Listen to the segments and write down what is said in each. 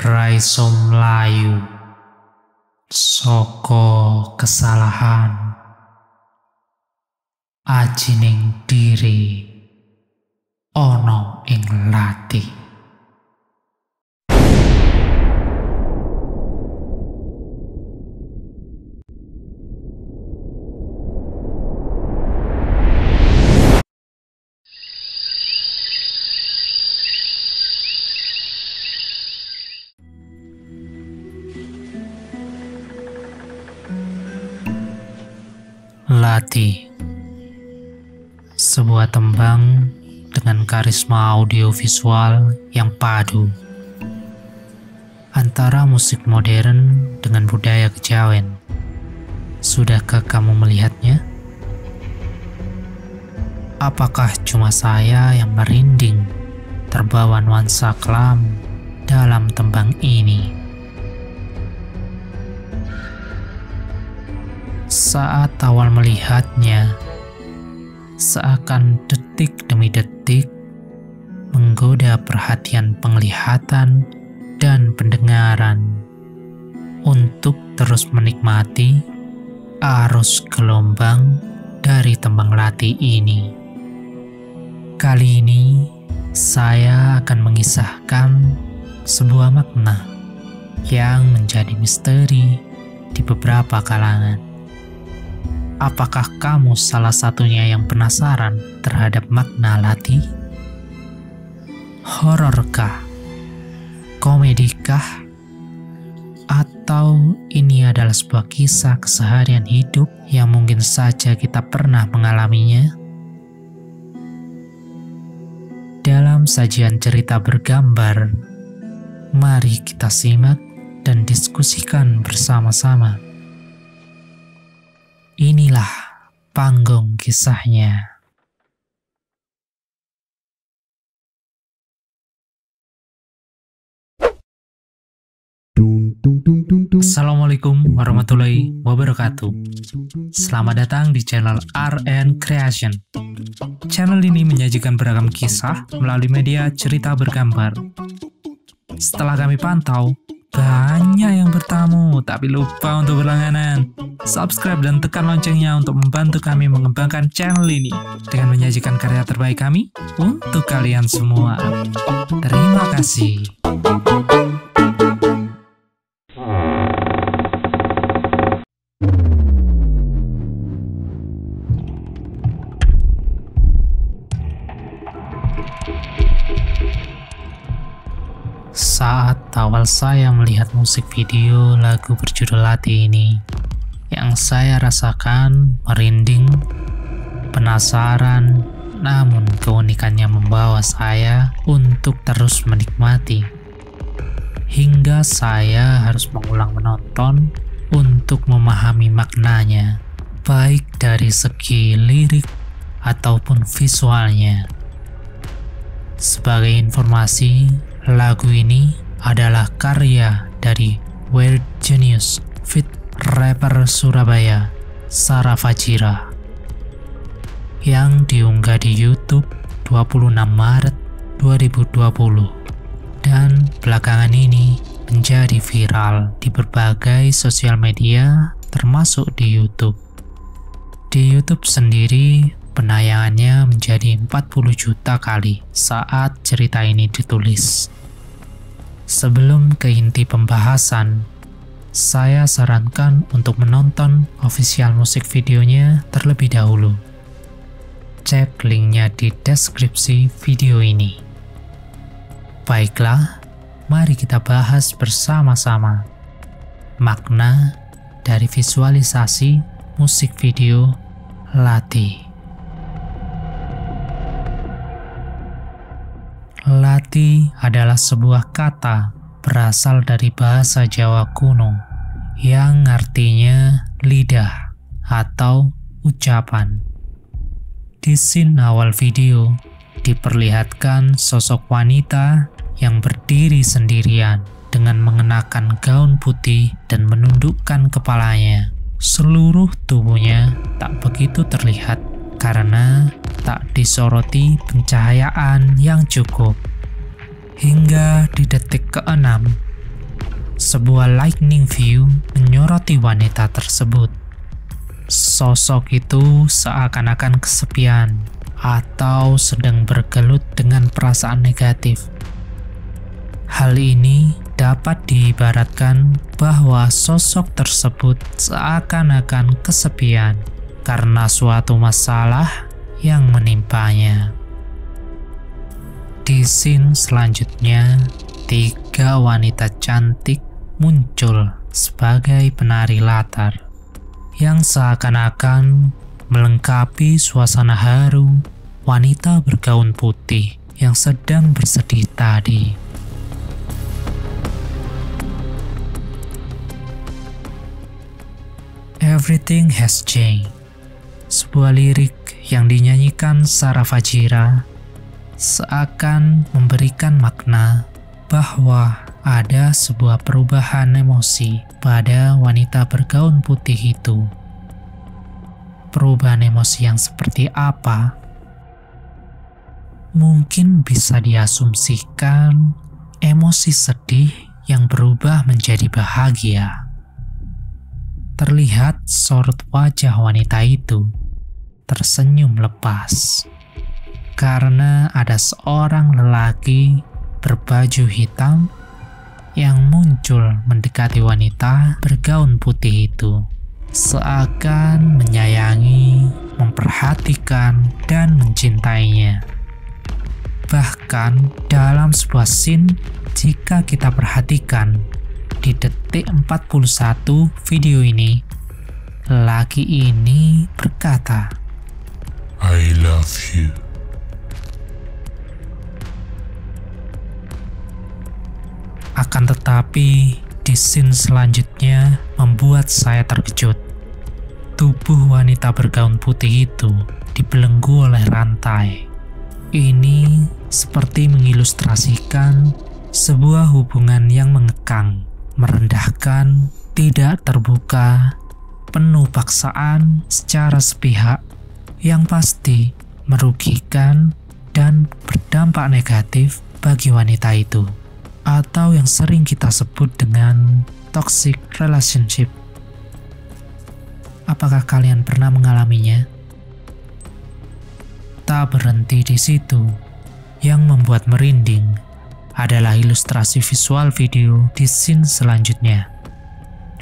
raiso mlayu saka kesalahan, ajining diri ana ing lati. Lati, sebuah tembang dengan karisma audiovisual yang padu antara musik modern dengan budaya kejawen. Sudahkah kamu melihatnya? Apakah cuma saya yang merinding terbawa nuansa kelam dalam tembang ini? Saat awal melihatnya, seakan detik demi detik menggoda perhatian penglihatan dan pendengaran untuk terus menikmati arus gelombang dari tembang Lati ini. Kali ini saya akan mengisahkan sebuah makna yang menjadi misteri di beberapa kalangan. Apakah kamu salah satunya yang penasaran terhadap makna Lati? Hororkah? Komedikah? Atau ini adalah sebuah kisah keseharian hidup yang mungkin saja kita pernah mengalaminya? Dalam sajian cerita bergambar, mari kita simak dan diskusikan bersama-sama. Inilah panggung kisahnya. Assalamualaikum warahmatullahi wabarakatuh. Selamat datang di channel RN Creation. Channel ini menyajikan beragam kisah melalui media cerita bergambar. Setelah kami pantau, banyak yang bertamu tapi lupa untuk berlangganan. Subscribe dan tekan loncengnya untuk membantu kami mengembangkan channel ini dengan menyajikan karya terbaik kami untuk kalian semua. Terima kasih. Saat awal saya melihat musik video lagu berjudul Lati ini, yang saya rasakan merinding, penasaran, namun keunikannya membawa saya untuk terus menikmati. Hingga saya harus mengulang menonton untuk memahami maknanya, baik dari segi lirik ataupun visualnya. Sebagai informasi, lagu ini adalah karya dari Weird Genius feat rapper Surabaya Sarah Fajira yang diunggah di YouTube 26 Maret 2020 dan belakangan ini menjadi viral di berbagai sosial media termasuk di YouTube. Di YouTube sendiri penayangannya menjadi 40 juta kali saat cerita ini ditulis. Sebelum ke inti pembahasan, saya sarankan untuk menonton official musik videonya terlebih dahulu. Cek linknya di deskripsi video ini. Baiklah, mari kita bahas bersama-sama makna dari visualisasi musik video Lati. Lati adalah sebuah kata berasal dari bahasa Jawa kuno yang artinya lidah atau ucapan. Di scene awal video diperlihatkan sosok wanita yang berdiri sendirian dengan mengenakan gaun putih dan menundukkan kepalanya. Seluruh tubuhnya tak begitu terlihat karena tak disoroti pencahayaan yang cukup. Hingga di detik ke-6, Sebuah lightning view menyoroti wanita tersebut. Sosok itu seakan-akan kesepian atau sedang bergelut dengan perasaan negatif. Hal ini dapat diibaratkan bahwa sosok tersebut seakan-akan kesepian karena suatu masalah yang menimpanya. Di scene selanjutnya, 3 wanita cantik muncul sebagai penari latar yang seakan-akan melengkapi suasana haru wanita bergaun putih yang sedang bersedih tadi. Everything has changed. Sebuah lirik yang dinyanyikan Sarah Fajira seakan memberikan makna bahwa ada sebuah perubahan emosi pada wanita bergaun putih itu. Perubahan emosi yang seperti apa? Mungkin bisa diasumsikan emosi sedih yang berubah menjadi bahagia. Terlihat sorot wajah wanita itu tersenyum lepas karena ada seorang lelaki berbaju hitam yang muncul mendekati wanita bergaun putih itu, seakan menyayangi, memperhatikan, dan mencintainya. Bahkan dalam sebuah scene, jika kita perhatikan di detik 41 video ini, lelaki ini berkata, I love you. Akan tetapi, di scene selanjutnya membuat saya terkejut. Tubuh wanita bergaun putih itu dibelenggu oleh rantai. Ini seperti mengilustrasikan sebuah hubungan yang mengekang, merendahkan, tidak terbuka, penuh paksaan secara sepihak, yang pasti merugikan dan berdampak negatif bagi wanita itu, atau yang sering kita sebut dengan toxic relationship. Apakah kalian pernah mengalaminya? Tak berhenti di situ, yang membuat merinding adalah ilustrasi visual video di scene selanjutnya.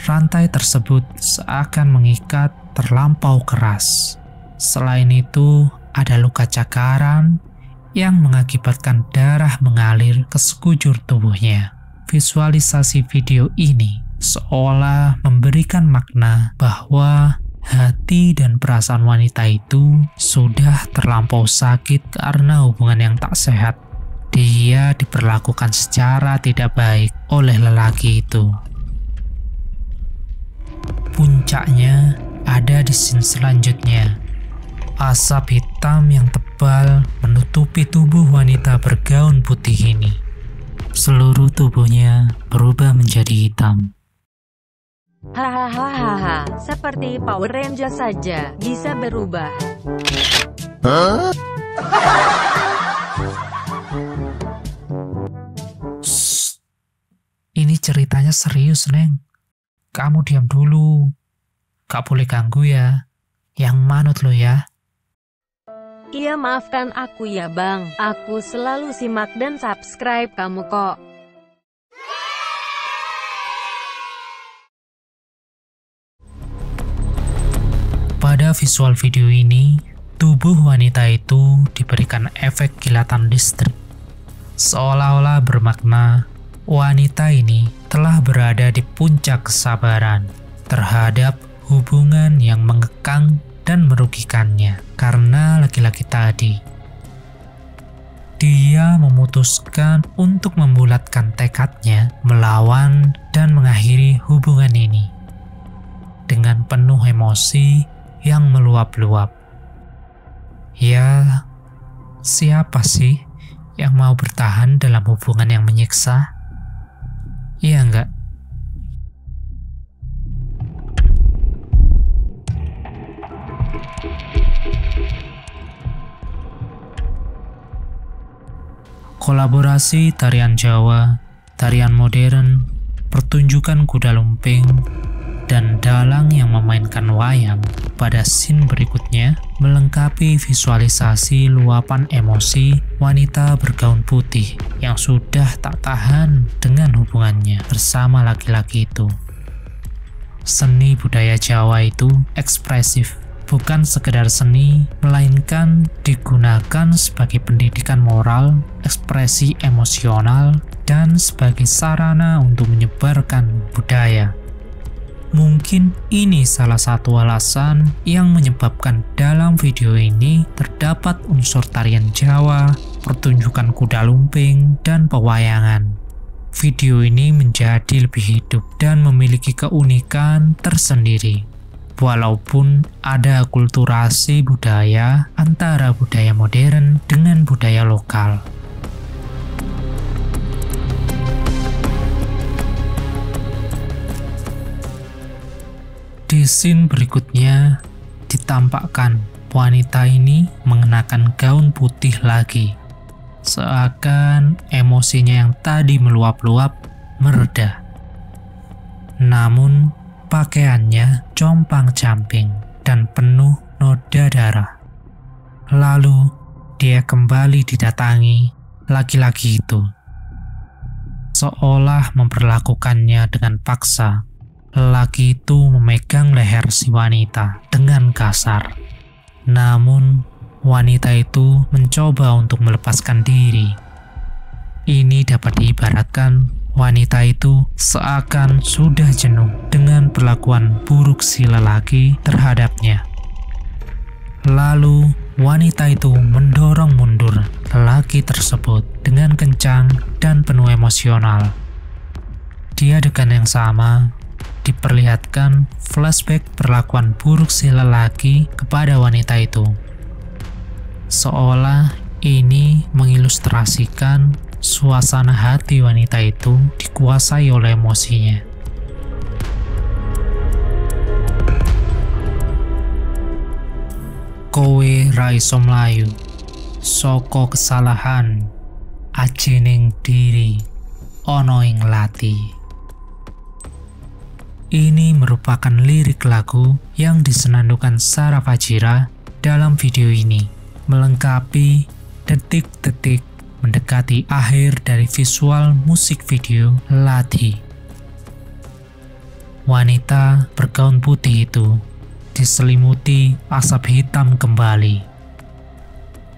Rantai tersebut seakan mengikat terlampau keras. Selain itu, ada luka cakaran yang mengakibatkan darah mengalir ke sekujur tubuhnya. Visualisasi video ini seolah memberikan makna bahwa hati dan perasaan wanita itu sudah terlampau sakit karena hubungan yang tak sehat. Dia diperlakukan secara tidak baik oleh lelaki itu. Puncaknya ada di scene selanjutnya. Asap hitam yang tebal menutupi tubuh wanita bergaun putih ini. Seluruh tubuhnya berubah menjadi hitam. Hahaha, seperti Power Ranger saja bisa berubah. Shh. Ini ceritanya serius, Neng. Kamu diam dulu. Gak boleh ganggu ya. Yang manut lo ya. Iya, maafkan aku ya bang, aku selalu simak dan subscribe kamu kok. Pada visual video ini, tubuh wanita itu diberikan efek kilatan listrik. Seolah-olah bermakna, wanita ini telah berada di puncak kesabaran terhadap hubungan yang mengekang dan merugikannya karena laki-laki tadi. Dia memutuskan untuk membulatkan tekadnya melawan dan mengakhiri hubungan ini dengan penuh emosi yang meluap-luap. Ya, siapa sih yang mau bertahan dalam hubungan yang menyiksa? Iya enggak? Kolaborasi tarian Jawa, tarian modern, pertunjukan kuda lumping, dan dalang yang memainkan wayang pada scene berikutnya melengkapi visualisasi luapan emosi wanita bergaun putih yang sudah tak tahan dengan hubungannya bersama laki-laki itu. Seni budaya Jawa itu ekspresif, bukan sekedar seni, melainkan digunakan sebagai pendidikan moral, ekspresi emosional, dan sebagai sarana untuk menyebarkan budaya. Mungkin ini salah satu alasan yang menyebabkan dalam video ini terdapat unsur tarian Jawa, pertunjukan kuda lumping, dan pewayangan. Video ini menjadi lebih hidup dan memiliki keunikan tersendiri. Walaupun ada akulturasi budaya antara budaya modern dengan budaya lokal. Di scene berikutnya ditampakkan wanita ini mengenakan gaun putih lagi, seakan emosinya yang tadi meluap-luap mereda. Namun pakaiannya compang-camping dan penuh noda darah. Lalu dia kembali didatangi laki-laki itu, seolah memperlakukannya dengan paksa. Lelaki itu memegang leher si wanita dengan kasar. Namun, wanita itu mencoba untuk melepaskan diri. Ini dapat diibaratkan wanita itu seakan sudah jenuh dengan perlakuan buruk si lelaki terhadapnya. Lalu, wanita itu mendorong mundur lelaki tersebut dengan kencang dan penuh emosional. Di adegan yang sama, diperlihatkan flashback perlakuan buruk si lelaki kepada wanita itu. Seolah ini mengilustrasikan suasana hati wanita itu dikuasai oleh emosinya. Kowe ra iso mlayu saka kesalahan, aji ning diri ana ing lati. Ini merupakan lirik lagu yang disenandungkan Sarah Fajira dalam video ini, melengkapi detik-detik mendekati akhir dari visual musik video Lati. Wanita bergaun putih itu diselimuti asap hitam kembali.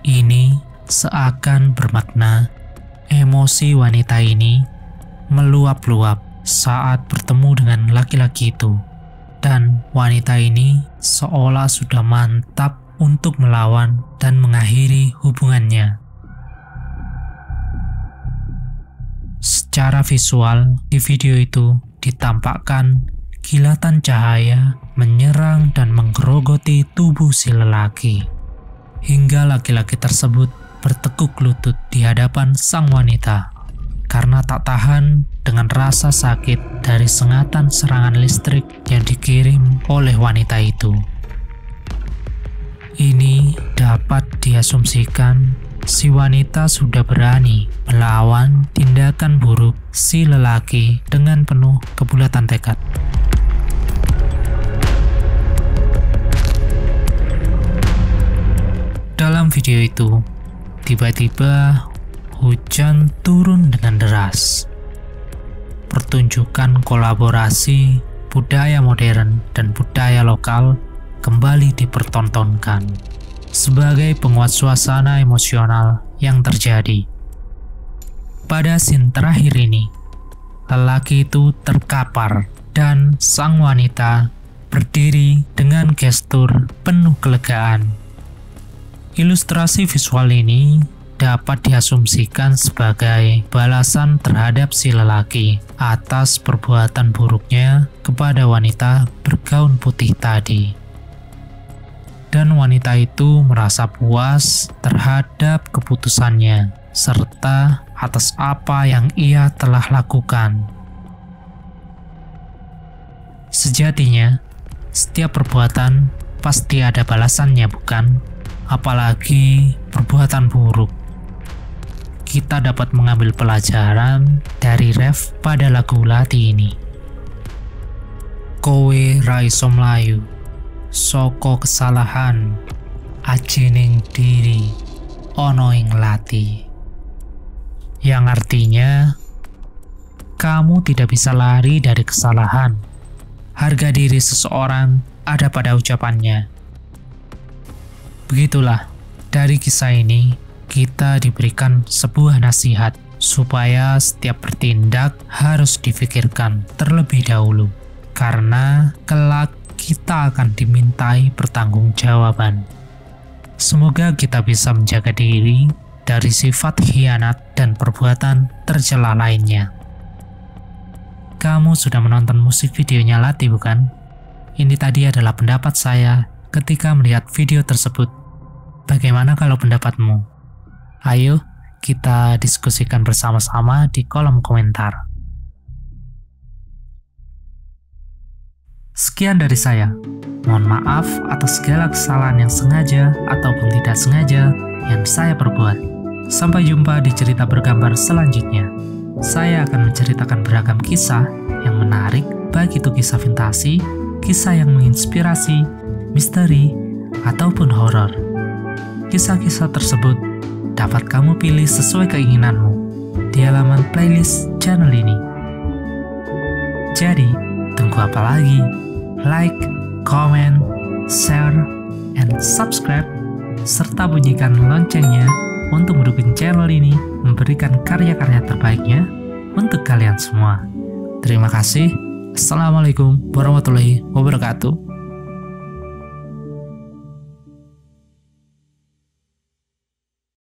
Ini seakan bermakna emosi wanita ini meluap-luap saat bertemu dengan laki-laki itu, dan wanita ini seolah sudah mantap untuk melawan dan mengakhiri hubungannya. Secara visual, di video itu ditampakkan kilatan cahaya menyerang dan menggerogoti tubuh si lelaki, hingga laki-laki tersebut bertekuk lutut di hadapan sang wanita karena tak tahan dengan rasa sakit dari sengatan serangan listrik yang dikirim oleh wanita itu. Ini dapat diasumsikan si wanita sudah berani melawan tindakan buruk si lelaki dengan penuh kebulatan tekad. Dalam video itu, tiba-tiba hujan turun dengan deras. Pertunjukan kolaborasi budaya modern dan budaya lokal kembali dipertontonkan sebagai penguat suasana emosional yang terjadi. Pada scene terakhir ini, lelaki itu terkapar dan sang wanita berdiri dengan gestur penuh kelegaan. Ilustrasi visual ini dapat diasumsikan sebagai balasan terhadap si lelaki atas perbuatan buruknya kepada wanita bergaun putih tadi. Dan wanita itu merasa puas terhadap keputusannya serta atas apa yang ia telah lakukan. Sejatinya, setiap perbuatan pasti ada balasannya, bukan? Apalagi perbuatan buruk. kita dapat mengambil pelajaran dari ref pada lagu Lati ini. Kowe ra iso mlayu saka kesalahan, aji ning diri ono ing lati. Yang artinya, kamu tidak bisa lari dari kesalahan. Harga diri seseorang ada pada ucapannya. Begitulah, dari kisah ini kita diberikan sebuah nasihat supaya setiap bertindak harus difikirkan terlebih dahulu, karena kelak kita akan dimintai pertanggungjawaban. Semoga kita bisa menjaga diri dari sifat khianat dan perbuatan tercela lainnya. Kamu sudah menonton musik videonya Lati, bukan? Ini tadi adalah pendapat saya ketika melihat video tersebut. Bagaimana kalau pendapatmu? Ayo, kita diskusikan bersama-sama di kolom komentar. Sekian dari saya. Mohon maaf atas segala kesalahan yang sengaja ataupun tidak sengaja yang saya perbuat. Sampai jumpa di cerita bergambar selanjutnya. Saya akan menceritakan beragam kisah yang menarik, baik itu kisah fantasi, kisah yang menginspirasi, misteri, ataupun horor. Kisah-kisah tersebut dapat kamu pilih sesuai keinginanmu di halaman playlist channel ini. Jadi, tunggu apa lagi? Like, comment, share, and subscribe, serta bunyikan loncengnya untuk mendukung channel ini memberikan karya-karya terbaiknya untuk kalian semua. Terima kasih. Assalamualaikum warahmatullahi wabarakatuh.